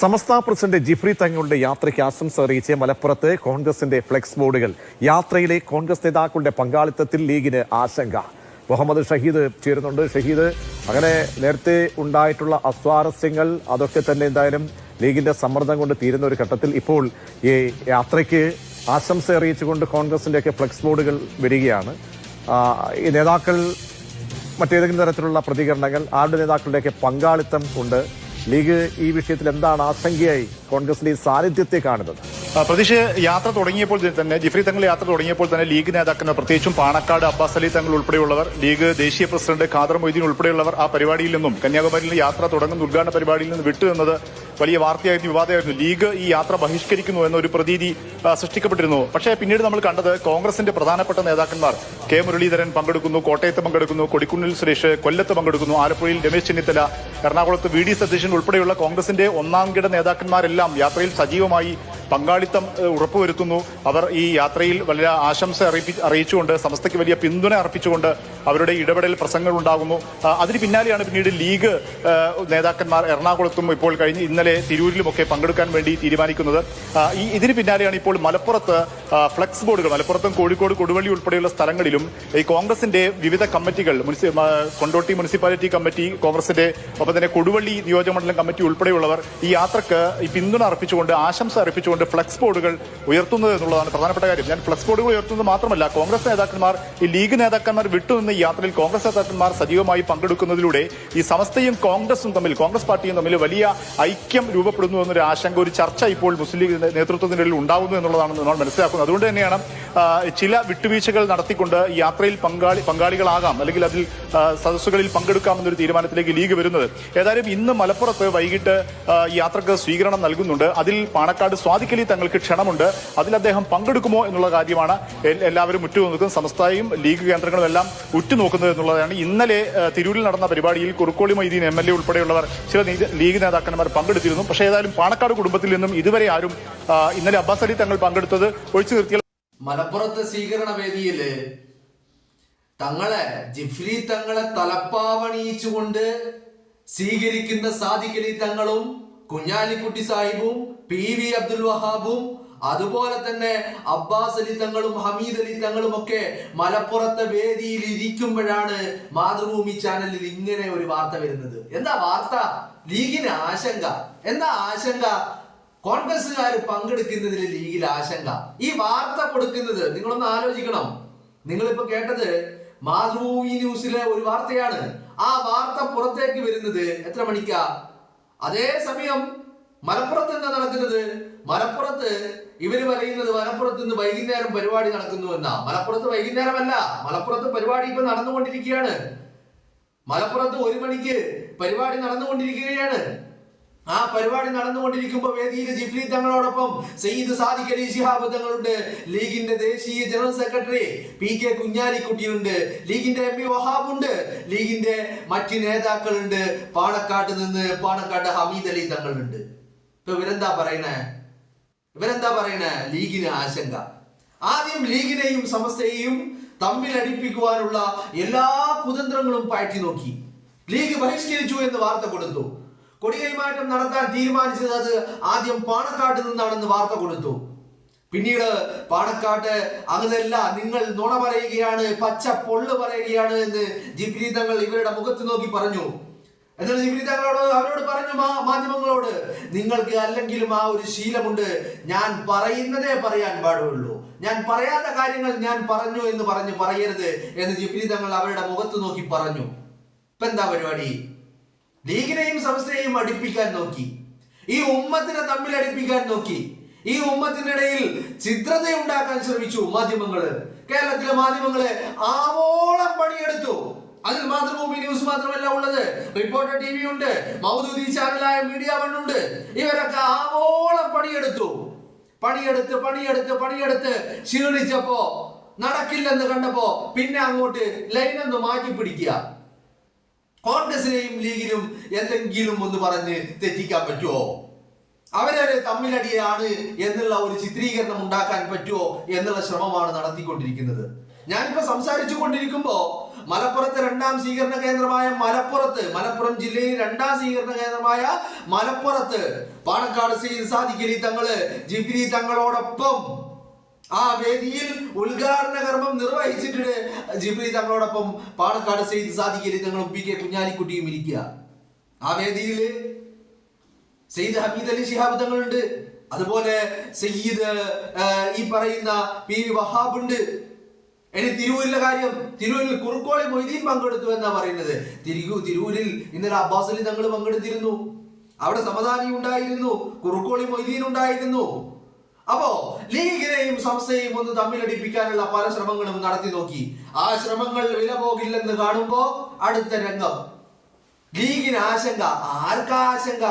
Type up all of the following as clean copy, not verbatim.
സമസ്ത president Jifri തങ്ങളുടെ യാത്രയ്ക്ക് ആശംസ അറിയിച്ച് മലപ്പുറത്ത് കോൺഗ്രസിന്റെ ഫ്ലെക്സ് ബോർഡുകൾ. യാത്രയിലെ കോൺഗ്രസ് നേതാക്കളുടെ പങ്കാളിത്തത്തിൽ ലീഗിന് ആശങ്ക. മുഹമ്മദ് ഷഹീദ് ചേരുന്നുണ്ട്. ഷഹീദ്, അങ്ങനെ നേരത്തെ ഉണ്ടായിട്ടുള്ള അസ്വാരസ്യങ്ങൾ അതൊക്കെ തന്നെ എന്തായാലും ലീഗിന്റെ സമ്മർദ്ദം കൊണ്ട് തീരുന്ന ഒരു ഘട്ടത്തിൽ ഇപ്പോൾ ഈ യാത്രയ്ക്ക് ആശംസ അറിയിച്ചുകൊണ്ട് കോൺഗ്രസിന്റെയൊക്കെ ഫ്ലെക്സ് ബോർഡുകൾ വരികയാണ്. ഈ നേതാക്കൾ മറ്റേതെങ്കിലും തരത്തിലുള്ള പ്രതികരണങ്ങൾ, ആരുടെ നേതാക്കളുടെയൊക്കെ പങ്കാളിത്തം ഉണ്ട്? ലീഗ് ഈ വിഷയത്തിൽ എന്താണ് ആശങ്കയായി കോൺഗ്രസിന്റെ ഈ സാന്നിധ്യത്തെ കാണുന്നത്? പ്രതീക്ഷ യാത്ര തുടങ്ങിയപ്പോൾ തന്നെ, ജിഫ്രി തങ്ങൾ യാത്ര തുടങ്ങിയപ്പോൾ തന്നെ ലീഗ് നേതാക്കൾ, പ്രത്യേകിച്ചും പാണക്കാട് അബ്ബാസ് അലി തങ്ങൾ ഉൾപ്പെടെയുള്ളവർ, ലീഗ് ദേശീയ പ്രസിഡന്റ് ഖാദർ മൊയ്തീൻ ഉൾപ്പെടെയുള്ളവർ ആ പരിപാടിയിൽ നിന്നും, കന്യാകുമാരിയിൽ യാത്ര തുടങ്ങുന്ന ഉദ്ഘാടന പരിപാടിയിൽ നിന്ന് വിട്ടുനിന്നത് വലിയ വാർത്തയായിരുന്നു, വിവാദമായിരുന്നു. ലീഗ് ഈ യാത്ര ബഹിഷ്കരിക്കുന്നു എന്നൊരു പ്രതീതി സൃഷ്ടിക്കപ്പെട്ടിരുന്നു. പക്ഷേ പിന്നീട് നമ്മൾ കണ്ടത് കോൺഗ്രസിന്റെ പ്രധാനപ്പെട്ട നേതാക്കന്മാർ കെ മുരളീധരൻ പങ്കെടുക്കുന്നു, കോട്ടയത്ത് പങ്കെടുക്കുന്നു, കൊടിക്കുന്നിൽ സുരേഷ് കൊല്ലത്ത് പങ്കെടുക്കുന്നു, ആലപ്പുഴയിൽ രമേശ് ചെന്നിത്തല, എറണാകുളത്ത് വി ഡി സതീശൻ ഉൾപ്പെടെയുള്ള കോൺഗ്രസിന്റെ ഒന്നാംകിട നേതാക്കന്മാരെല്ലാം യാത്രയിൽ സജീവമായി പങ്കാളിത്തം ഉറപ്പുവരുത്തുന്നു. അവർ ഈ യാത്രയിൽ വലിയ ആശംസ അറിയിച്ചുകൊണ്ട്, സമസ്തയ്ക്ക് വലിയ പിന്തുണ അർപ്പിച്ചുകൊണ്ട് അവരുടെ ഇടപെടൽ പ്രസംഗങ്ങൾ ഉണ്ടാകുന്നു. അതിന് പിന്നാലെയാണ് പിന്നീട് ലീഗ് നേതാക്കന്മാർ എറണാകുളത്തും ഇപ്പോൾ കഴിഞ്ഞ് ഇന്നലെ തിരൂരിലുമൊക്കെ പങ്കെടുക്കാൻ വേണ്ടി തീരുമാനിക്കുന്നത്. ഇതിന് പിന്നാലെയാണ് ഇപ്പോൾ മലപ്പുറത്ത് ഫ്ലെക്സ് ബോർഡുകൾ, മലപ്പുറത്തും കോഴിക്കോട്, കൊടുവള്ളി ഉൾപ്പെടെയുള്ള സ്ഥലങ്ങളിലും ഈ കോൺഗ്രസിന്റെ വിവിധ കമ്മിറ്റികൾ, കൊണ്ടോട്ടി മുനിസിപ്പാലിറ്റി കമ്മിറ്റി, കോൺഗ്രസിന്റെ ഒപ്പം തന്നെ കൊടുവള്ളി നിയോജകമണ്ഡലം കമ്മിറ്റി ഉൾപ്പെടെയുള്ളവർ ഈ യാത്രക്ക് ഈ പിന്തുണ അർപ്പിച്ചുകൊണ്ട്, ആശംസ അർപ്പിച്ചുകൊണ്ട് ഫ്ലെക്സ് ബോർഡുകൾ ഉയർത്തുന്നത് എന്നുള്ളതാണ് പ്രധാനപ്പെട്ട കാര്യം. ഞാൻ ഫ്ലെക്സ് ബോർഡുകൾ ഉയർത്തുന്നത് മാത്രമല്ല, കോൺഗ്രസ് നേതാക്കന്മാർ, ഈ ലീഗ് നേതാക്കന്മാർ വിട്ടുനിന്ന് ഈ യാത്രയിൽ കോൺഗ്രസ് നേതാക്കന്മാർ സജീവമായി പങ്കെടുക്കുന്നതിലൂടെ ഈ സമസ്തയും കോൺഗ്രസും തമ്മിൽ, കോൺഗ്രസ് പാർട്ടിയും തമ്മിൽ വലിയ ഐക്യം രൂപപ്പെടുന്നു എന്നൊരു ആശങ്ക, ഒരു ചർച്ച ഇപ്പോൾ മുസ്ലിം ലീഗ് നേതൃത്വത്തിനിടയിൽ ഉണ്ടാകുന്നു എന്നുള്ളതാണ് നമ്മൾ മനസ്സിലാക്കുന്നത്. അതുകൊണ്ട് തന്നെയാണ് ചില വിട്ടുവീഴ്ചകൾ നടത്തിക്കൊണ്ട് ഈ യാത്രയിൽ പങ്കാളികളാകാം, അല്ലെങ്കിൽ അതിൽ സദസ്സുകളിൽ പങ്കെടുക്കാമെന്നൊരു തീരുമാനത്തിലേക്ക് ലീഗ് വരുന്നത്. ഏതായാലും ഇന്ന് മലപ്പുറത്ത് വൈകിട്ട് ഈ യാത്രക്ക് സ്വീകരണം നൽകുന്നുണ്ട്. അതിൽ പാണക്കാട് സ്വാദിഖ് അലി തങ്ങൾക്ക് ക്ഷണമുണ്ട്. അതിൽ അദ്ദേഹം പങ്കെടുക്കുമോ എന്നുള്ള കാര്യമാണ് എല്ലാവരും ഉറ്റുനോക്കുന്നത്. സമസ്തയും ലീഗ് കേന്ദ്രങ്ങളും എല്ലാം ഉറ്റുനോക്കുന്നത് എന്നുള്ളതാണ്. ഇന്നലെ തിരൂരിൽ നടന്ന പരിപാടിയിൽ കുറുക്കോളി മൊയ്തീൻ MLA ഉൾപ്പെടെയുള്ളവർ, ചില ലീഗ് നേതാക്കന്മാർ പങ്കെടുത്തിരുന്നു. പക്ഷേ ഏതായാലും പാണക്കാട് കുടുംബത്തിൽ നിന്നും ഇതുവരെ ആരും ഇന്നലെ അബ്ബാസ് അലി തങ്ങൾ പങ്കെടുത്തത് ഒഴിച്ചു നിർത്തിയ മലപ്പുറത്തെ സ്വീകരണ വേദിയില് ജിഫ്രി തങ്ങളെ തലപ്പാവണിയിച്ചുകൊണ്ട് സ്വീകരിക്കുന്ന സാദിഖ് അലി തങ്ങളും കുഞ്ഞാലിക്കുട്ടി സാഹിബും PV അബ്ദുൽ വഹാബും അതുപോലെ തന്നെ അബ്ബാസ് അലി തങ്ങളും ഹമീദ് അലി തങ്ങളും ഒക്കെ മലപ്പുറത്തെ വേദിയിൽ ഇരിക്കുമ്പോഴാണ് മാതൃഭൂമി ചാനലിൽ ഇങ്ങനെ ഒരു വാർത്ത വരുന്നത്. എന്താ വാർത്ത? ലീഗിന് ആശങ്ക. എന്താ ആശങ്ക? കോൺഗ്രസുകാർ പങ്കെടുക്കുന്നതിൽ ലീഗിൽ ആശങ്ക. ഈ വാർത്ത കൊടുക്കുന്നത് നിങ്ങളൊന്ന് ആലോചിക്കണം. നിങ്ങളിപ്പോ കേട്ടത് മാതൃഭൂമി ന്യൂസിലെ ഒരു വാർത്തയാണ്. ആ വാർത്ത പുറത്തേക്ക് വരുന്നത് എത്ര മണിക്കാ? അതേസമയം മലപ്പുറത്ത് എന്താ നടക്കുന്നത്? മലപ്പുറത്ത് ഇവര് പറയുന്നത് മലപ്പുറത്ത് നിന്ന് വൈകുന്നേരം പരിപാടി നടക്കുന്നു എന്നാ. മലപ്പുറത്ത് വൈകുന്നേരമല്ല, മലപ്പുറത്ത് പരിപാടി ഇപ്പൊ നടന്നുകൊണ്ടിരിക്കുകയാണ്. മലപ്പുറത്ത് 1 മണിക്ക് പരിപാടി നടന്നുകൊണ്ടിരിക്കുകയാണ്. ആ പരിപാടി നടന്നുകൊണ്ടിരിക്കുമ്പോൾ വേദിയിൽ ജിഫ്രി തങ്ങളോടൊപ്പം സയ്യിദ് സാദിഖ് അലി ശിഹാബ് തങ്ങളുണ്ട്, ലീഗിന്റെ ദേശീയ ജനറൽ സെക്രട്ടറി PK കുഞ്ഞാലിക്കുട്ടിയുണ്ട്, ലീഗിന്റെ MP വഹാബ് ഉണ്ട്, ലീഗിന്റെ മറ്റ് നേതാക്കളുണ്ട്, പാണക്കാട്ട് നിന്ന് പാണക്കാട്ട് ഹമീദ് അലി തങ്ങളുണ്ട്. ഇപ്പൊ ഇവരെന്താ പറയണേ? ലീഗിന് ആശങ്ക. ആദ്യം ലീഗിനെയും സമസ്തയെയും തമ്മിൽ അടിപ്പിക്കുവാനുള്ള എല്ലാ കുതന്ത്രങ്ങളും പയറ്റി നോക്കി. ലീഗ് ബഹിഷ്കരിച്ചു എന്ന് വാർത്ത കൊടുത്തു. കൊടികൈമാറ്റം നടത്താൻ തീരുമാനിച്ചത് അത് ആദ്യം പാണക്കാട്ട് നിന്നാണെന്ന് വാർത്ത കൊടുത്തു. പിന്നീട് പാണക്കാട്ട് അങ്ങനെയല്ല, നിങ്ങൾ നുണ പറയുകയാണ്, പച്ച പൊള്ള് പറയുകയാണ് എന്ന് ജിഫ്രി തങ്ങൾ ഇവരുടെ മുഖത്ത് നോക്കി പറഞ്ഞു. എന്നിട്ട് ജിഫ്രി തങ്ങളോട് അവരോട് പറഞ്ഞു, മാധ്യമങ്ങളോട്, നിങ്ങൾക്ക് അല്ലെങ്കിലും ആ ഒരു ശീലമുണ്ട്, ഞാൻ പറയുന്നതേ പറയാൻ പാടുള്ളൂ, ഞാൻ പറയാത്ത കാര്യങ്ങൾ ഞാൻ പറഞ്ഞു എന്ന് പറയരുത് എന്ന് ജിഫ്രി തങ്ങൾ അവരുടെ മുഖത്ത് നോക്കി പറഞ്ഞു. ഇപ്പൊ എന്താ പരിപാടി? ലീഗിനെയും സമസ്തയെയും അടുപ്പിക്കാൻ നോക്കി, ഈ ഉമ്മത്തിനെ തമ്മിൽ അടുപ്പിക്കാൻ നോക്കി, ഈ ഉമ്മത്തിനിടയിൽ ചിത്രതയുണ്ടാക്കാൻ ശ്രമിച്ചു മാധ്യമങ്ങള്. കേരളത്തിലെ മാധ്യമങ്ങള് ആവോളം പണിയെടുത്തു. അതിൽ മാതൃഭൂമി ന്യൂസ് മാത്രമല്ല ഉള്ളത്, റിപ്പോർട്ടർ TV ഉണ്ട്, മൗദൂദി ചാനലായ മീഡിയ 1 ഉണ്ട്. ഇവരൊക്കെ ആവോളം പണിയെടുത്ത് ക്ഷീണിച്ചപ്പോ, നടക്കില്ലെന്ന് കണ്ടപ്പോ പിന്നെ അങ്ങോട്ട് ലൈനൊന്ന് മാറ്റി പിടിക്കുക. കോൺഗ്രസിനെയും ലീഗിനും എന്തെങ്കിലും ഒന്ന് പറഞ്ഞ് തെറ്റിക്കാൻ പറ്റുമോ? അവരെ തമ്മിലടിയാണ് എന്നുള്ള ഒരു ചിത്രീകരണം ഉണ്ടാക്കാൻ പറ്റുമോ എന്നുള്ള ശ്രമമാണ് നടത്തിക്കൊണ്ടിരിക്കുന്നത്. ഞാനിപ്പോ സംസാരിച്ചു കൊണ്ടിരിക്കുമ്പോ മലപ്പുറത്ത് രണ്ടാം സ്വീകരണ കേന്ദ്രമായ മലപ്പുറം ജില്ലയിൽ രണ്ടാം സ്വീകരണ കേന്ദ്രമായ മലപ്പുറത്ത് പാണക്കാട് സയ്യിദ് സാദിഖ് അലി തങ്ങള് ജിബ്രി തങ്ങളോടൊപ്പം ആ വേദിയിൽ ഉദ്ഘാടന കർമ്മം നിർവഹിച്ചിട്ടുണ്ട്. ജിബ്രി തങ്ങളോടൊപ്പം പാണക്കാട് സയ്യിദ് സാദിഖ് അലി തങ്ങളും പി കെ കുഞ്ഞാലിക്കുട്ടിയും ഇരിക്കുക. ആ വേദിയിൽ സയ്യിദ് ഹമീദ് അലി ശിഹാബ് തങ്ങളുണ്ട്, അതുപോലെ സയ്യിദ് ഈ പറയുന്ന പി വി വഹാബ് ഉണ്ട്. ഇനി തിരൂരിലെ കാര്യം, തിരൂരിൽ കുറുക്കോളി മൊയ്തീൻ പങ്കെടുത്തു എന്നാ പറയുന്നത്. തിരൂരിൽ ഇന്നലെ അബ്ബാസ് അലി തങ്ങൾ പങ്കെടുത്തിരുന്നു, അവിടെ സമദാനി ഉണ്ടായിരുന്നു, കുറുക്കോളി മൊയ്തീൻ ഉണ്ടായിരുന്നു. അപ്പോ ലീഗിനെയും സംസ്ഥയെയും ഒന്ന് തമ്മിലടിപ്പിക്കാനുള്ള പല ശ്രമങ്ങളും നടത്തി നോക്കി. ആ ശ്രമങ്ങൾ വില പോകില്ലെന്ന് കാണുമ്പോ അടുത്ത രംഗം ലീഗിന് ആശങ്ക. ആർക്കാ ആശങ്ക?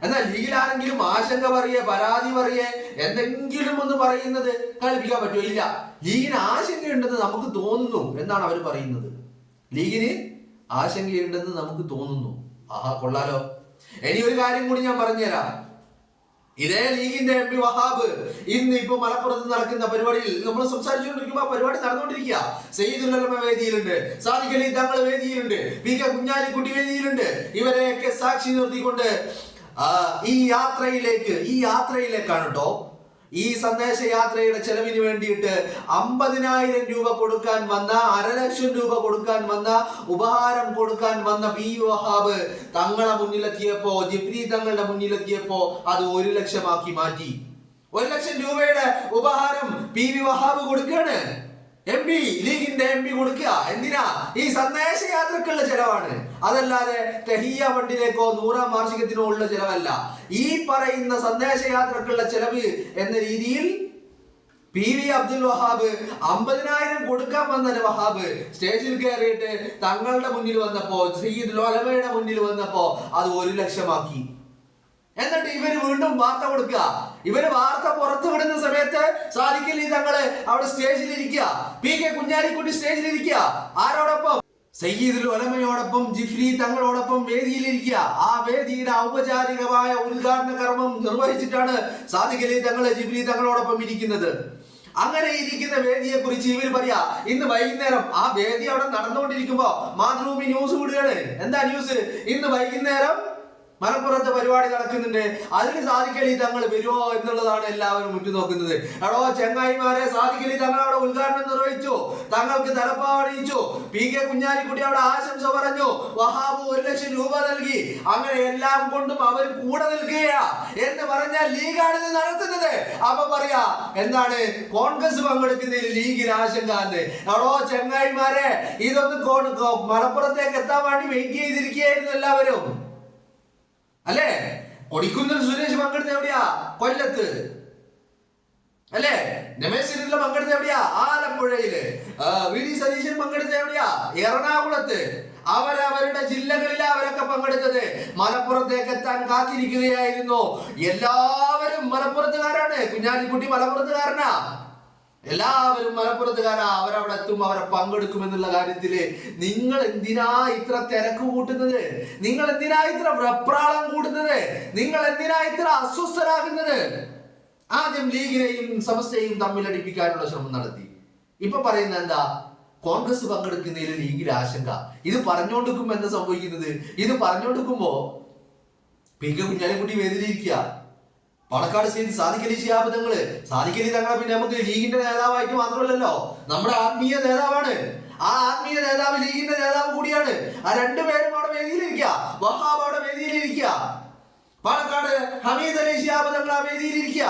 എന്നാൽ ലീഗിലാണെങ്കിലും ആശങ്ക പറയേ, പരാതി പറയേ, എന്തെങ്കിലും ഒന്ന് പറയുന്നത് കളിപ്പിക്കാൻ പറ്റുമോ? ഇല്ല. ലീഗിന് ആശങ്കയുണ്ടെന്ന് നമുക്ക് തോന്നുന്നു എന്നാണ് അവർ പറയുന്നത്. ലീഗിന് ആശങ്കയുണ്ടെന്ന് നമുക്ക് തോന്നുന്നു. ആഹാ, കൊള്ളാലോ. ഇനി ഒരു കാര്യം കൂടി ഞാൻ പറഞ്ഞുതരാം. ഇതേ ലീഗിന്റെ എം പി വഹാബ് ഇന്ന് ഇപ്പൊ മലപ്പുറത്ത് നടക്കുന്ന പരിപാടിയിൽ നമ്മൾ സംസാരിച്ചുകൊണ്ടിരിക്കുമ്പോ പരിപാടി നടന്നുകൊണ്ടിരിക്കുക. സയ്യിദുൽ ഉലമ വേദിയിലുണ്ട്, സാദിഖ് അലി തങ്ങൾ വേദിയിലുണ്ട്, പി കെ കുഞ്ഞാലിക്കുട്ടി വേദിയിലുണ്ട്. ഇവരെയൊക്കെ സാക്ഷി നിർത്തിക്കൊണ്ട് ഈ യാത്രയിലേക്കാണ് കേട്ടോ, ഈ സന്ദേശ യാത്രയുടെ ചെലവിന് വേണ്ടിയിട്ട് 50,000 രൂപ കൊടുക്കാൻ വന്ന, 1,00,000 രൂപ കൊടുക്കാൻ വന്ന, ഉപഹാരം കൊടുക്കാൻ വന്ന പി വഹാബ് തങ്ങളെ മുന്നിലെത്തിയപ്പോ, ജിബ്രി തങ്ങളുടെ മുന്നിലെത്തിയപ്പോ അത് 1,00,000 മാറ്റി. 1,00,000 രൂപയുടെ ഉപഹാരം പി വി വഹാബ് കൊടുക്കുകയാണ്. ലീഗിന്റെ എം പി കൊടുക്കുക. എന്തിനാ? ഈ സന്ദേശയാത്രക്കുള്ള ചെലവാണ്, അതല്ലാതെ തെഹിയ ഫണ്ടിലേക്കോ 100ാം വാർഷികത്തിനോ ഉള്ള ചെലവല്ല. ഈ പറയുന്ന സന്ദേശയാത്രക്കുള്ള ചെലവ് എന്ന രീതിയിൽ പി വി അബ്ദുൽ വഹാബ് 50,000 കൊടുക്കാൻ വന്ന വഹാബ് സ്റ്റേജിൽ കയറിയിട്ട് തങ്ങളുടെ മുന്നിൽ വന്നപ്പോ, സയ്യിദുൽ ഉലമയുടെ മുന്നിൽ വന്നപ്പോ അത് 1,00,000 എന്നിട്ട് ഇവര് വീണ്ടും വാർത്ത കൊടുക്കുക. ഇവര് വാർത്ത പുറത്തു വിടുന്ന സമയത്ത് സാദിഖ് അലി തങ്ങള് അവിടെ സ്റ്റേജിലിരിക്കുക, പി കെ കുഞ്ഞാലിക്കുട്ടി സ്റ്റേജിലിരിക്കുക. ആരോടൊപ്പം? സയ്യിദുൽ ഉലമയോടൊപ്പം, ജിഫ്രി തങ്ങളോടൊപ്പം വേദിയിലിരിക്കുക. ആ വേദിയുടെ ഔപചാരികമായ ഉദ്ഘാടന കർമ്മം നിർവഹിച്ചിട്ടാണ് സാദിഖ് അലി തങ്ങള് ജിഫ്രി തങ്ങളോടൊപ്പം ഇരിക്കുന്നത്. അങ്ങനെ ഇരിക്കുന്ന വേദിയെ കുറിച്ച് ഇവർ പറയാ, ഇന്ന് വൈകുന്നേരം ആ വേദി അവിടെ നടന്നുകൊണ്ടിരിക്കുമ്പോ മാതൃഭൂമി ന്യൂസ് വിടുകയാണ്. എന്താ ന്യൂസ്? ഇന്ന് വൈകുന്നേരം മലപ്പുറത്ത് പരിപാടി നടക്കുന്നുണ്ട്, അതിന് സാദിഖ് അലി തങ്ങൾ വരുമോ എന്നുള്ളതാണ് എല്ലാവരും ഉറ്റുനോക്കുന്നത്. എടോ ചെങ്ങായിമാരെ, സാദിഖ് അലി തങ്ങൾ അവിടെ ഉദ്ഘാടനം നിർവഹിച്ചു, തങ്ങൾക്ക് തലപ്പാവണിയിച്ചു, പി കെ കുഞ്ഞാലിക്കുട്ടി അവിടെ ആശംസ പറഞ്ഞു, വഹാബ് 1,00,000 രൂപ നൽകി. അങ്ങനെ എല്ലാം കൊണ്ടും അവർ കൂടെ നിൽക്കുകയാ എന്ന് പറഞ്ഞാൽ ലീഗാണ് ഇത് നടത്തുന്നത്. അപ്പൊ പറയാ എന്താണ്? കോൺഗ്രസ് പങ്കെടുക്കുന്നതിൽ ലീഗിന് ആശങ്ക എന്ന്. എടോ ചെങ്ങായിമാരെ, ഇതൊന്നും മലപ്പുറത്തേക്ക് എത്താൻ വേണ്ടി വെയിറ്റ് ചെയ്തിരിക്കുകയായിരുന്നു എല്ലാവരും, അല്ലേ? കൊടിക്കുന്നിൽ സുരേഷ് പങ്കെടുത്ത എവിടെയാ? കൊല്ലത്ത്. അല്ലേ? രമേശ് ചെന്നിത്തല പങ്കെടുത്ത എവിടെയാ? ആലപ്പുഴയില്. വി ഡി സതീശൻ പങ്കെടുത്ത എവിടെയാ? എറണാകുളത്ത്. അവരവരുടെ ജില്ലകളിൽ അവരൊക്കെ പങ്കെടുത്തത്. മലപ്പുറത്തേക്ക് എത്താൻ കാത്തിരിക്കുകയായിരുന്നു. എല്ലാവരും മലപ്പുറത്തുകാരാണ്. കുഞ്ഞാലിക്കുട്ടി മലപ്പുറത്തുകാരനാ. എല്ലാവരും മലപ്പുറത്തുകാരാ. അവരവിടെ എത്തും, അവരെ പങ്കെടുക്കുമെന്നുള്ള കാര്യത്തില് നിങ്ങൾ എന്തിനാ ഇത്ര തിരക്ക് കൂട്ടുന്നത്? നിങ്ങൾ എന്തിനാ ഇത്ര വെപ്രാളം കൂടുന്നത്? നിങ്ങൾ എന്തിനാ ഇത്ര അസ്വസ്ഥരാകുന്നത്? ആദ്യം ലീഗിനെയും സമസ്തയെയും തമ്മിലടിപ്പിക്കാനുള്ള ശ്രമം നടത്തി. ഇപ്പൊ പറയുന്നത് എന്താ? കോൺഗ്രസ് പങ്കെടുക്കുന്നതിൽ ലീഗിൽ ആശങ്ക. ഇത് പറഞ്ഞുകൊണ്ടിരിക്കുമ്പോ എന്താ സംഭവിക്കുന്നത്? ഇത് പറഞ്ഞുകൊണ്ടിരിക്കുമ്പോ പി കെ കുഞ്ഞാലിക്കുട്ടി വേദിയിലിരിക്കുക, പാണക്കാട് സയ്യിദ് സാദിഖ് അലി ശിഹാബ് തങ്ങള്. സാദിഖ് അലി തങ്ങളെ പിന്നെ നമുക്ക് ലീഗിന്റെ നേതാവായിട്ട് മാത്രമല്ലല്ലോ, നമ്മുടെ ആത്മീയ നേതാവാണ്. ആ ആത്മീയ നേതാവ് ലീഗിന്റെ നേതാവ് കൂടിയാണ്. ആ രണ്ടുപേരും അവിടെ വേദിയിലിരിക്കുക. വഹാബ് അവിടെ വേദിയിലിരിക്കുക, പാണക്കാട് ഹമീദ് അലി ശിഹാബ് തങ്ങൾ ആ വേദിയിലിരിക്കുക.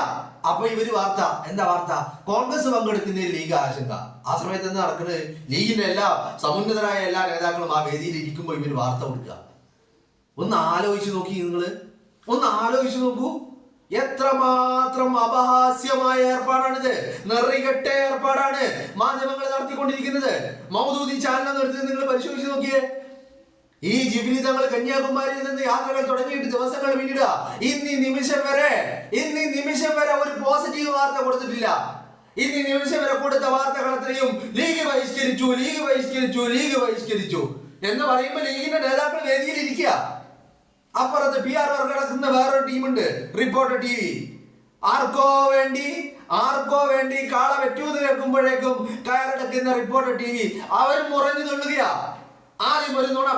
അപ്പൊ ഇവര് വാർത്ത എന്താ? വാർത്ത കോൺഗ്രസ് പങ്കെടുക്കുന്നതിൽ ലീഗ് ആശങ്ക. ആ സമയത്ത് എന്താ നടക്കുന്നത്? ലീഗിന്റെ എല്ലാ സമുന്നതരായ എല്ലാ നേതാക്കളും ആ വേദിയിൽ ഇരിക്കുമ്പോൾ ഇവര് വാർത്ത കൊടുക്കുക. ഒന്ന് ആലോചിച്ച് നോക്കി, നിങ്ങള് ഒന്ന് ആലോചിച്ച് നോക്കൂ. എത്രമാത്രം അപഹാസ്യമായ ഏർപ്പാടാണിത്, നെറികെട്ട ഏർപ്പാടാണ് മാധ്യമങ്ങൾ നടത്തിക്കൊണ്ടിരിക്കുന്നത്. മൗദൂദി ചാനൽ എടുത്ത് നിങ്ങൾ പരിശോധിച്ച് നോക്കിയേ. ഈ ജിബ്രി തങ്ങൾ കന്യാകുമാരിയിൽ നിന്ന് യാത്രകൾ തുടങ്ങിയിട്ട് ദിവസങ്ങൾ പിന്നിടുക. ഇന്ന് നിമിഷം വരെ ഒരു പോസിറ്റീവ് വാർത്ത കൊടുത്തിട്ടില്ല. ഇന്ന് നിമിഷം വരെ കൊടുത്ത വാർത്തകൾ അത്രയും ലീഗ് ബഹിഷ്കരിച്ചു എന്ന് പറയുമ്പോൾ ലീഗിന്റെ നേതാക്കൾ വേദിയിൽ ഇരിക്കുക. അപ്പുറത്ത് PR വർക്ക് നടക്കുന്ന വേറൊരു ടീമുണ്ട്, റിപ്പോർട്ടർ TV. ആർക്കോ വേണ്ടി കാള വെറ്റൂന്ന് കേൾക്കുമ്പോഴേക്കും കയറടക്കുന്ന റിപ്പോർട്ടർ TV അവർ മുറഞ്ഞു നുള്ളുകയാ. ആദ്യം ഒരു നുണ,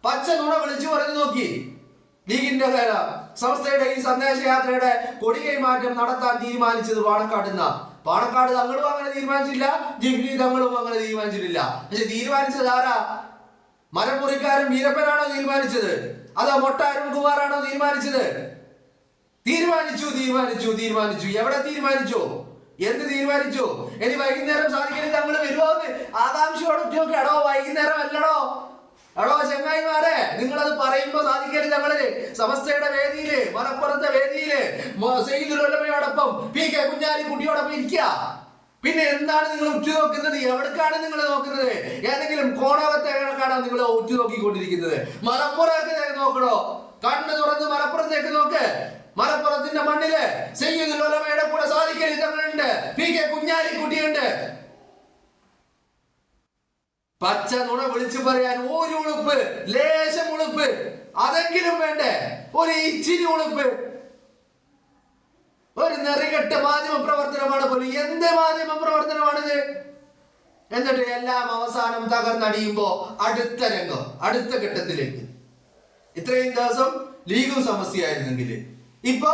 പച്ച നുണ വിളിച്ചു പറഞ്ഞു നോക്കി. ലീഗിന്റെ സംസ്ഥയുടെ ഈ സന്ദേശയാത്രയുടെ കൊടികൈമാറ്റം നടത്താൻ തീരുമാനിച്ചത് പാണക്കാട് തങ്ങളും അങ്ങനെ തീരുമാനിച്ചില്ല, ജിഫ്രി തങ്ങളും അങ്ങനെ തീരുമാനിച്ചിട്ടില്ല. പക്ഷെ തീരുമാനിച്ചത് ആരാ? മരമുറിക്കാരൻ വീരപ്പനാണോ തീരുമാനിച്ചത്? അതോ മൊട്ട അരുൺകുമാറാണോ തീരുമാനിച്ചത്? തീരുമാനിച്ചു. എവിടെ തീരുമാനിച്ചു? എന്ത് തീരുമാനിച്ചു? ഇനി വൈകുന്നേരം സാധിക്കലും തങ്ങൾ വരുമോന്ന് ആകാംക്ഷയോടെ ഉദ്യോഗം. എടോ വൈകുന്നേരം അല്ലടോ, എടോ ചെങ്ങായിമാരെ, നിങ്ങളത് പറയുമ്പോ സാധിക്കലും തങ്ങളില് സമസ്തയുടെ വേദിയില്, മലപ്പുറത്തെ വേദിയില് സയ്യിദുൽ ഉലമയോടൊപ്പം PK കുഞ്ഞാലിക്കുട്ടിയോടൊപ്പം ഇരിക്കുക. പിന്നെ എന്താണ് നിങ്ങൾ ഉറ്റുനോക്കുന്നത്? എവിടേക്കാണ് നിങ്ങൾ നോക്കുന്നത്? ഏതെങ്കിലും കോണവത്തേക്കാണോ നിങ്ങൾ ഉറ്റുനോക്കിക്കൊണ്ടിരിക്കുന്നത്? മലപ്പുറത്തേക്ക് നോക്കണോ? കണ്ണ് തുറന്ന് മലപ്പുറത്തേക്ക് നോക്ക്. മലപ്പുറത്തിന്റെ മണ്ണില് സയ്യിദുൽ ഉലമയുടെ കൂടെ സാദിഖലി തങ്ങളുണ്ട്, PK കുഞ്ഞാലിക്കുട്ടിയുണ്ട്. പച്ച നുണ വിളിച്ചു പറയാൻ ഒരു ഉളുപ്പ്, ലേശം ഉളുപ്പ് അതെങ്കിലും വേണ്ടേ? ഒരു ഇച്ചിരി ഉളുപ്പ്. ഒരു നെറികെട്ട മാധ്യമ പ്രവർത്തനമാണ് പോലും. എന്ത് മാധ്യമ പ്രവർത്തനമാണിത്? എന്നിട്ട് എല്ലാം അവസാനം തകർന്നടിയുമ്പോ അടുത്ത രംഗം, അടുത്ത ഘട്ടത്തിലേക്ക്. ഇത്രയും ദിവസം ലീഗും സമസ്യയായിരുന്നെങ്കിൽ ഇപ്പൊ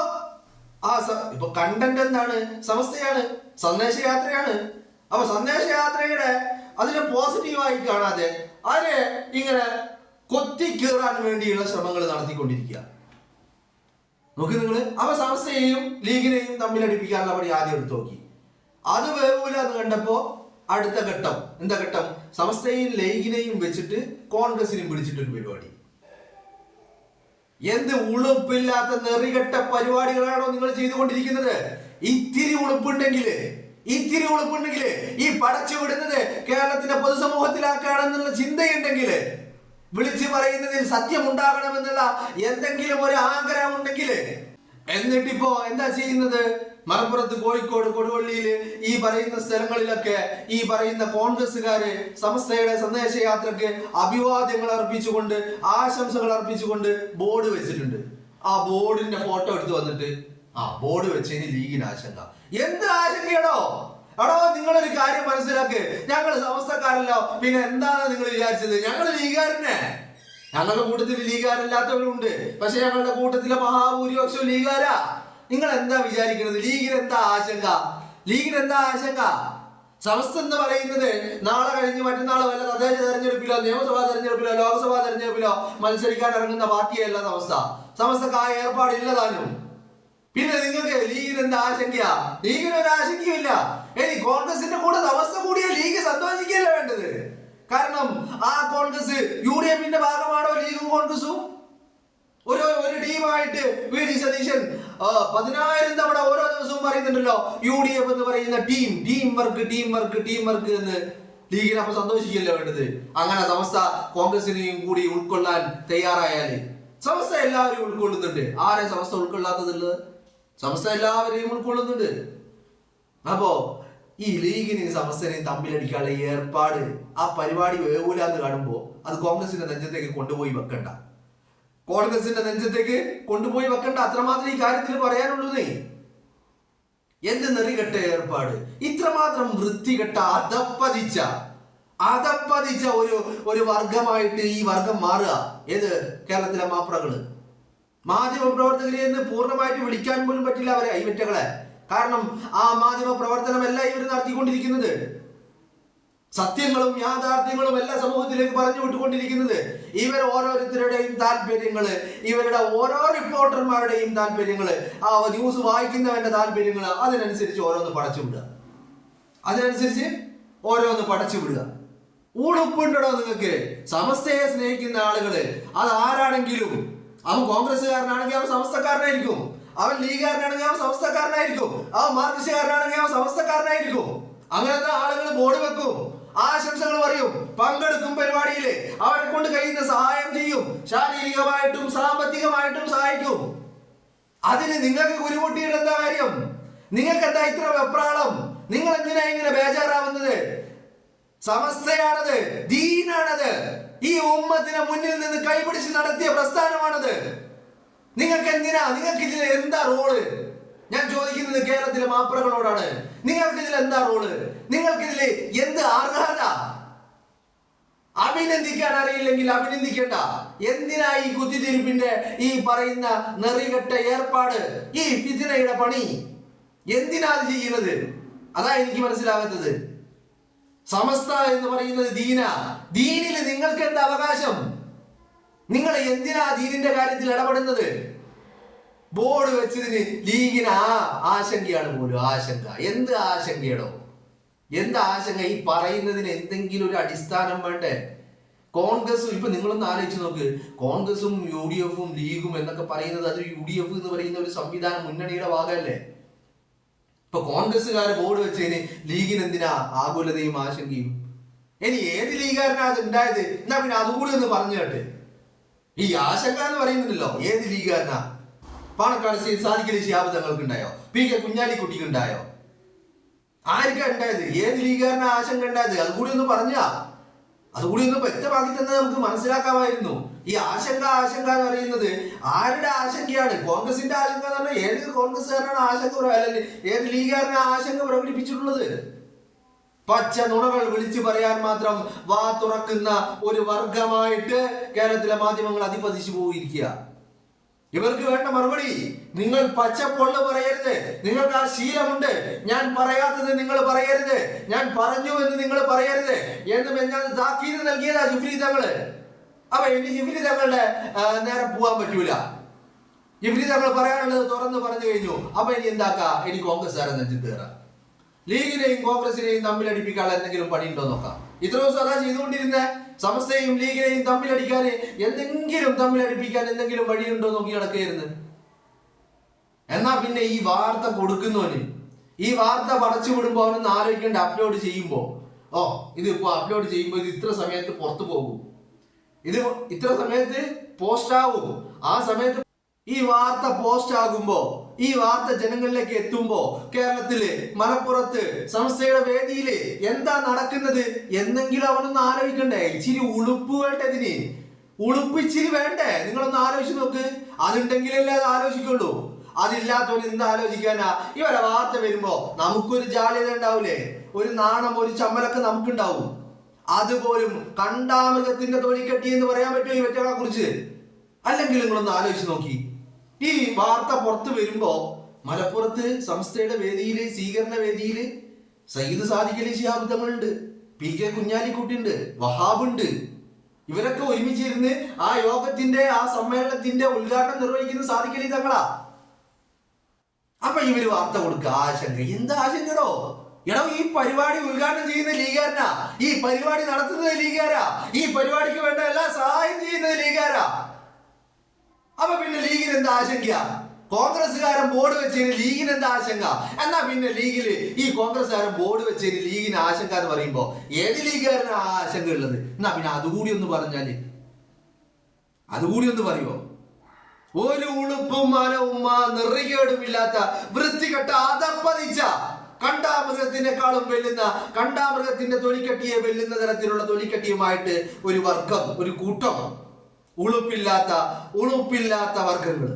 കണ്ടന്റ് എന്താണ്? സമസ്തയാണ്, സന്ദേശയാത്രയാണ്. അപ്പൊ സന്ദേശയാത്രയുടെ അതിനെ പോസിറ്റീവായി കാണാതെ അതിനെ ഇങ്ങനെ കൊത്തിക്കീറാൻ വേണ്ടിയുള്ള ശ്രമങ്ങൾ നടത്തിക്കൊണ്ടിരിക്കുക. നോക്കി നിങ്ങള്. അവ സമസ്തയെയും ലീഗിനെയും തമ്മിലടിപ്പിക്കാനുള്ള പടി ആദ്യം എടുത്തു നോക്കി. അത് വേവൂല എന്ന് കണ്ടപ്പോ അടുത്ത ഘട്ടം എന്താ ഘട്ടം? സമസ്തയെയും ലീഗിനെയും വെച്ചിട്ട് കോൺഗ്രസിനെയും പിടിച്ചിട്ടൊരു പരിപാടി. എന്ത് ഉളുപ്പില്ലാത്ത നെറികെട്ട പരിപാടികളാണോ നിങ്ങൾ ചെയ്തുകൊണ്ടിരിക്കുന്നത്? ഇത്തിരി ഉളുപ്പുണ്ടെങ്കിൽ ഈ പടച്ചു വിടുന്നത് കേരളത്തിന്റെ പൊതുസമൂഹത്തിലാക്കാണെന്നുള്ള ചിന്തയുണ്ടെങ്കിൽ, വിളിച്ചു പറയുന്നതിൽ സത്യം ഉണ്ടാകണമെന്നുള്ള എന്തെങ്കിലും ഒരു ആഗ്രഹം ഉണ്ടെങ്കിൽ, എന്നിട്ടിപ്പോ എന്താ ചെയ്യുന്നത്? മലപ്പുറത്ത്, കോഴിക്കോട്, കൊടുവള്ളിയില് ഈ പറയുന്ന സ്ഥലങ്ങളിലൊക്കെ ഈ പറയുന്ന കോൺഗ്രസ്സുകാര് സമസ്തയുടെ സന്ദേശയാത്രക്ക് അഭിവാദ്യങ്ങൾ അർപ്പിച്ചുകൊണ്ട്, ആശംസകൾ അർപ്പിച്ചുകൊണ്ട് ബോർഡ് വെച്ചിട്ടുണ്ട്. ആ ബോർഡിന്റെ ഫോട്ടോ എടുത്ത് വന്നിട്ട് ബോർഡ് വെച്ചതിന് ലീഗിന് ആശങ്ക. എന്ത് ആശങ്കയാണോ? എടോ, നിങ്ങളൊരു കാര്യം മനസ്സിലാക്ക്. ഞങ്ങൾ സമസ്തക്കാരല്ലോ, പിന്നെ എന്താണ് നിങ്ങൾ വിചാരിച്ചത്? ഞങ്ങൾ ലീഗുകാരനെ. ഞങ്ങളുടെ കൂട്ടത്തിൽ ലീഗുകാരല്ലാത്തവരുണ്ട്, പക്ഷെ ഞങ്ങളുടെ കൂട്ടത്തിലെ മഹാഭൂരിപക്ഷം ലീഗുകാരാ. നിങ്ങൾ എന്താ വിചാരിക്കുന്നത്? ലീഗിന് എന്താ ആശങ്ക? സമസ്ത എന്ന് പറയുന്നത് നാളെ കഴിഞ്ഞ് മറ്റന്നാൾ വല്ല തദ്ദേശ തെരഞ്ഞെടുപ്പിലോ നിയമസഭാ തെരഞ്ഞെടുപ്പിലോ ലോക്സഭാ തെരഞ്ഞെടുപ്പിലോ മത്സരിക്കാൻ ഇറങ്ങുന്ന പാർട്ടിയല്ല സമസ്തക്ക് ആ ഏർപ്പാടില്ലതാനും. പിന്നെ നിങ്ങൾക്ക് ലീഗിന് എന്താ ആശങ്കയാ? ലീഗിന് ഒരു ആശങ്കയുമില്ല. ഇനി കോൺഗ്രസിന്റെ കൂടെ സമസ്ത കൂടിയ ലീഗ് സന്തോഷിക്കല്ല വേണ്ടത്. കാരണം ആ കോൺഗ്രസ് UDFന്റെ ഭാഗമാണോ ലീഗും കോൺഗ്രസും? ഒരു ടീമായിട്ട് VD സതീശൻ 10,000 തവണ ഓരോ ദിവസവും പറയുന്നുണ്ടല്ലോ, UDF എന്ന് പറയുന്ന ടീം വർക്ക് എന്ന്. ലീഗിന് അപ്പൊ സന്തോഷിക്കല്ലേ വേണ്ടത്? അങ്ങനെ സമസ്ത കോൺഗ്രസിനെയും കൂടി ഉൾക്കൊള്ളാൻ തയ്യാറായാല് സമസ്ത എല്ലാവരെയും ഉൾക്കൊള്ളുന്നുണ്ട്. ആരെ സമസ്ത ഉൾക്കൊള്ളാത്തതുള്ളത്? സമസ്ത എല്ലാവരെയും ഉൾക്കൊള്ളുന്നുണ്ട്. അപ്പോ ഈ ലീഗിനെയും സമസ്തനെയും തമ്മിലടിക്കാനുള്ള ഏർപ്പാട്, ആ പരിപാടി വേവൂലാന്ന് കാണുമ്പോ അത് കോൺഗ്രസിന്റെ നെഞ്ചത്തേക്ക് കൊണ്ടുപോയി വെക്കണ്ട. അത്രമാത്രം ഈ കാര്യത്തിൽ പറയാനുള്ളൂ. എന്ത് നെറികെട്ട ഏർപ്പാട്! ഇത്രമാത്രം വൃത്തികെട്ട അതപ്പതിച്ച ഒരു വർഗമായിട്ട് ഈ വർഗം മാറുക. ഏത്? കേരളത്തിലെ മാധ്യമ പ്രവർത്തകരെ എന്ന് പൂർണ്ണമായിട്ട് വിളിക്കാൻ പോലും പറ്റില്ല അവരെ, ഇവറ്റകളെ. കാരണം ആ മാധ്യമ പ്രവർത്തനമല്ല ഇവർ നടത്തിക്കൊണ്ടിരിക്കുന്നത്. സത്യങ്ങളും യാഥാർത്ഥ്യങ്ങളും എല്ലാ സമൂഹത്തിലേക്ക് പറഞ്ഞു വിട്ടുകൊണ്ടിരിക്കുന്നത്. ഇവർ ഓരോരുത്തരുടെയും താല്പര്യങ്ങള്, ഇവരുടെ ഓരോ റിപ്പോർട്ടർമാരുടെയും താല്പര്യങ്ങള്, ആ ന്യൂസ് വായിക്കുന്നവന്റെ താല്പര്യങ്ങള്, അതിനനുസരിച്ച് ഓരോന്ന് പടച്ചു വിടുക. ഉളുപ്പുണ്ടോ നിങ്ങൾക്ക്? സമസ്തയെ സ്നേഹിക്കുന്ന ആളുകള് അത് ആരാണെങ്കിലും, അവൻ കോൺഗ്രസ്സുകാരനാണെങ്കിൽ അവൻ സമസ്തക്കാരനായിരിക്കും, അവൻ ലീഗുകാരനാണെങ്കിൽ അവൻ സമസ്തക്കാരനായിരിക്കും, അവൻ മാർക്സിസ്റ്റുകാരനാണെങ്കിൽ അവൻ സമസ്തക്കാരനായിരിക്കും. അങ്ങനത്തെ ആളുകൾ ബോർഡ് വെക്കും, ആശംസകൾ പറയും, പങ്കെടുക്കും പരിപാടിയില്, അവരെ കൊണ്ട് കഴിയുന്ന സഹായം ചെയ്യും, ശാരീരികമായിട്ടും സാമ്പത്തികമായിട്ടും സഹായിക്കും. അതിന് നിങ്ങൾക്ക് കുരുമുട്ടിയുടെ എന്താ കാര്യം? നിങ്ങൾക്ക് എന്താ ഇത്ര വെപ്രാളം? നിങ്ങൾ എന്തിനാ ഇങ്ങനെ ബേജാറാവുന്നത്? സമസ്തയാണത്, ദീനാണത്, ഈ ഉമ്മത്തിനെ മുന്നിൽ നിന്ന് കൈപിടിച്ച് നടത്തിയ പ്രസ്ഥാനമാണത്. നിങ്ങൾക്ക് എന്തിനാ? നിങ്ങൾക്ക് ഇതിൽ എന്താ റോള്? ഞാൻ ചോദിക്കുന്നത് കേരളത്തിലെ മാപ്രകളോടാണ്. നിങ്ങൾക്ക് ഇതിൽ എന്താ റോള്? നിങ്ങൾക്ക് ഇതിൽ എന്ത് അർഹത? അഭിനന്ദിക്കാൻ അറിയില്ലെങ്കിൽ അഭിനന്ദിക്കണ്ട. എന്തിനാ ഈ കുത്തിത്തിരിപ്പിന്റെ ഈ പറയുന്ന നെറികെട്ട ഏർപ്പാട്, ഈ ഫിത്നയുടെ പണി എന്തിനാ അത് ചെയ്യുന്നത്? അതാ എനിക്ക് മനസ്സിലാകാത്തത്. സമസ്ത എന്ന് പറയുന്നത് ദീനില് നിങ്ങൾക്ക് എന്താ അവകാശം? നിങ്ങൾ എന്തിനാ ദീനിന്റെ കാര്യത്തിൽ ഇടപെടുന്നത്? ബോർഡ് വെച്ചതിന് ലീഗിന് ആശങ്കയാണ് പോലും. ആശങ്ക എന്ത് ആശങ്കയാണോ? എന്ത് ആശങ്ക? ഈ പറയുന്നതിന് എന്തെങ്കിലും ഒരു അടിസ്ഥാനം വേണ്ടേ? കോൺഗ്രസും ഇപ്പൊ നിങ്ങളൊന്ന് ആലോചിച്ച് നോക്ക്. കോൺഗ്രസും UDF-ഉം ലീഗും എന്നൊക്കെ പറയുന്നത് അത് UDF എന്ന് പറയുന്ന ഒരു സംവിധാനം മുന്നണിയുടെ ഭാഗമല്ലേ? ഇപ്പൊ കോൺഗ്രസ്സുകാരെ ബോർഡ് വെച്ചതിന് ലീഗിന് എന്തിനാ ആകുലതയും ആശങ്കയും? ഇനി ഏത് ലീഗുകാരനാ അത് ഉണ്ടായത്? എന്നാ പിന്നെ അതുകൂടി ഒന്ന് പറഞ്ഞു കേട്ട്. ഈ ആശങ്ക എന്ന് പറയുന്നുണ്ടല്ലോ, ഏത് ലീഗുകാരനാ? പാണക്കാട് സാദിഖലി ശിഹാബ് തങ്ങൾക്ക് ഉണ്ടായോ? PK കുഞ്ഞാലിക്കുട്ടിക്ക് ഉണ്ടായോ? ആർക്കാ ഉണ്ടായത്? ഏത് ലീഗുകാരനാ ആശങ്ക ഉണ്ടായത്? അതുകൂടി ഒന്ന് പറഞ്ഞാ, അതുകൂടി ഒന്ന് വ്യക്തമാക്കി തന്നെ നമുക്ക് മനസ്സിലാക്കാമായിരുന്നു. ഈ ആശങ്ക എന്ന് പറയുന്നത് ആരുടെ ആശങ്കയാണ്? കോൺഗ്രസിന്റെ ആശങ്ക എന്ന് പറഞ്ഞാൽ ഏത് കോൺഗ്രസ്സുകാരനാണ് ആശങ്ക അല്ലെങ്കിൽ ഏത് ലീഗുകാരനാണ് ആശങ്ക പ്രകടിപ്പിച്ചിട്ടുള്ളത്? പച്ച നുണകൾ വിളിച്ചു പറയാൻ മാത്രം വാ തുറക്കുന്ന ഒരു വർഗമായിട്ട് കേരളത്തിലെ മാധ്യമങ്ങൾ അധിപതിച്ചു പോയിരിക്കുക. ഇവർക്ക് വേണ്ട മറുപടി, നിങ്ങൾ പച്ചപ്പൊള്ള് പറയരുത്. നിങ്ങൾക്ക് ആ ശീലമുണ്ട്. ഞാൻ പറയാത്തത് നിങ്ങൾ പറയരുത്, ഞാൻ പറഞ്ഞു എന്ന് നിങ്ങൾ പറയരുത് എന്ന് ഞാൻ താക്കീത് നൽകിയതാ ജിഫ്രി തങ്ങള്. അപ്പൊ ഇനി ജിഫ്രി തങ്ങളുടെ നേരെ പോവാൻ പറ്റൂല. ജിഫ്രി തങ്ങൾ പറയാനുള്ളത് തുറന്ന് പറഞ്ഞു കഴിഞ്ഞു. അപ്പൊ ഇനി എന്താക്കാ? ഇനി കോൺഗ്രസ്സുകാരെ നെഞ്ചിൽ കയറാം. ലീഗിനെയും കോൺഗ്രസിനെയും തമ്മിലടിപ്പിക്കാനുള്ള എന്തെങ്കിലും പണിയുണ്ടോ നോക്കാം. ഇത്ര ദിവസം അതാ ചെയ്തുകൊണ്ടിരുന്നേ. സമസ്തയും ലീഗിനെയും തമ്മിലടിക്കാൻ തമ്മിലടിപ്പിക്കാൻ എന്തെങ്കിലും വഴിയുണ്ടോ നോക്കി നടക്കുകയായിരുന്നു. എന്നാ പിന്നെ ഈ വാർത്ത കൊടുക്കുന്നവന്, ഈ വാർത്ത പടച്ചു വിടുമ്പോ അവനൊന്ന് ആലോചിക്കേണ്ട. അപ്ലോഡ് ചെയ്യുമ്പോ ഇതിപ്പോ അപ്ലോഡ് ചെയ്യുമ്പോ ഇത് ഇത്ര സമയത്ത് പുറത്തു പോകും, ഇത് ഇത്ര സമയത്ത് പോസ്റ്റ് ആവും. ആ സമയത്ത് ഈ വാർത്ത പോസ്റ്റ് ആകുമ്പോ, ഈ വാർത്ത ജനങ്ങളിലേക്ക് എത്തുമ്പോ കേരളത്തില് മലപ്പുറത്ത് സംസ്ഥയുടെ വേദിയില് എന്താ നടക്കുന്നത് എന്നെങ്കിലും അവനൊന്ന് ആലോചിക്കണ്ടേ? ഇച്ചിരി ഉളുപ്പ് വേണ്ടേ ഇതിന്? ഉളുപ്പിച്ചിരി വേണ്ടേ? നിങ്ങളൊന്ന് ആലോചിച്ച് നോക്ക്. അതുണ്ടെങ്കിലല്ലേ അത് ആലോചിക്കുള്ളൂ. അതില്ലാത്തവന് എന്ത് ആലോചിക്കാനാ? ഇവരെ വാർത്ത വരുമ്പോ നമുക്കൊരു ജാള്യത ഉണ്ടാവൂലേ? ഒരു നാണം, ഒരു ചമ്മലൊക്കെ നമുക്കുണ്ടാവും. അതുപോലും കണ്ടാമൃഗത്തിന്റെ തൊലിക്കെട്ടി എന്ന് പറയാൻ പറ്റുമോ ഈ വെറ്റകളെ കുറിച്ച്? അല്ലെങ്കിൽ നിങ്ങളൊന്ന് ആലോചിച്ച് നോക്കി. ഈ വാർത്ത പുറത്തു വരുമ്പോ മലപ്പുറത്ത് സംസ്ഥയുടെ വേദിയില്, സ്വീകരണ വേദിയില് സയ്യിദ് സാദിഖലി ശിഹാബ് തങ്ങളുണ്ട്, PK കുഞ്ഞാലിക്കുട്ടി ഉണ്ട്, വഹാബ് ഉണ്ട്. ഇവരൊക്കെ ഒരുമിച്ചിരുന്ന് ആ യോഗത്തിന്റെ, ആ സമ്മേളനത്തിന്റെ ഉദ്ഘാടനം നിർവഹിക്കുന്ന സാദിഖലി തങ്ങളാ. അപ്പൊ ഇവര് വാർത്ത കൊടുക്കുക. ആശങ്ക. എന്ത് ആശങ്കടോ? എടോ, ഈ പരിപാടി ഉദ്ഘാടനം ചെയ്യുന്ന ലീഗുകാരനാ, ഈ പരിപാടി നടത്തുന്നത് ലീഗുകാരാ, ഈ പരിപാടിക്ക് വേണ്ട എല്ലാ സഹായം ചെയ്യുന്നത് ലീഗുകാരാ. അപ്പൊ പിന്നെ ലീഗിന് എന്താ ആശങ്ക? കോൺഗ്രസ്സുകാരൻ ബോർഡ് വെച്ചതിന് ലീഗിന് എന്താ ആശങ്ക? എന്നാ പിന്നെ ലീഗില് ഈ കോൺഗ്രസ്സുകാരൻ ബോർഡ് വെച്ചതിന് ലീഗിന് ആശങ്ക എന്ന് പറയുമ്പോ ഏത് ലീഗുകാരനാ ആശങ്ക ഉള്ളത്? എന്നാ പിന്നെ അതുകൂടി ഒന്ന് പറഞ്ഞാല്, അതുകൂടി ഒന്ന് പറയുമോ? ഒരു ഉളുപ്പും മനവും നെറികേടുമില്ലാത്ത വൃത്തികെട്ട അതപ്പതിച്ച കണ്ടാമൃഗത്തിനേക്കാളും വെല്ലുന്ന, കണ്ടാമൃഗത്തിന്റെ തൊലിക്കട്ടിയെ വെല്ലുന്ന തരത്തിലുള്ള തൊലിക്കട്ടിയുമായിട്ട് ഒരു വർഗം, ഒരു കൂട്ടം ഉളുപ്പില്ലാത്ത വർഗങ്ങൾ.